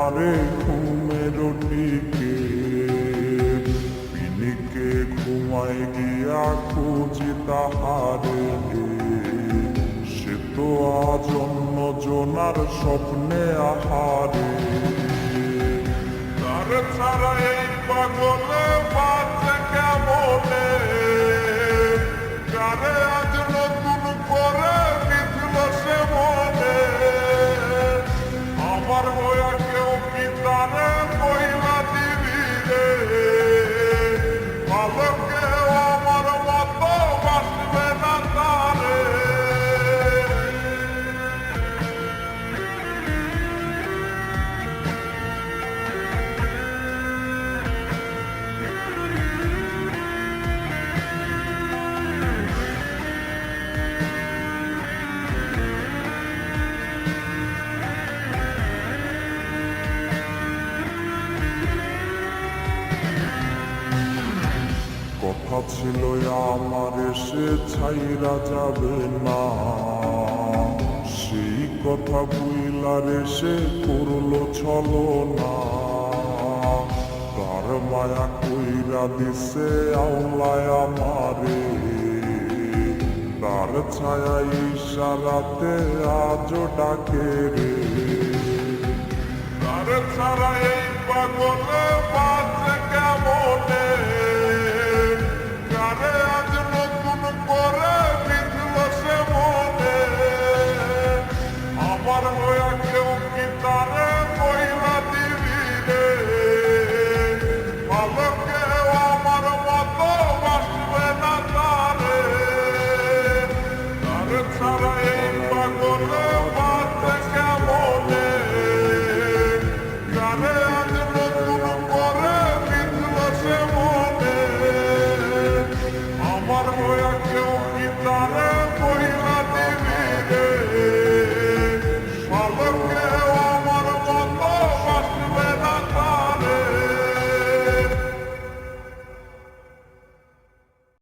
আমারে ঘুমের টিকে পিনিকে ঘুমায় গিয়া খুঁজি তাহারে সে তো আজ অন্য জনার স্বপ্নে আহারে তার ছাড়া এই পাগলে বাঁচে কেমনে কারে আজ নতুন করে বিধল সে মনে আমার হইয়া কেউ কি তারে কইলা দিবি রে ভালো কেউ আমার মতো বাসবে না তারে কথা ছিল আমার সে ছাইরা যাবে না সেই কথা বুইলারে সে করলো ছলো না তার মায়া কইরা দিছে আওলায় আমারে তার ছায়া ইশারাতে আজও ডাকে রে তার ছাড়া এই পাগলে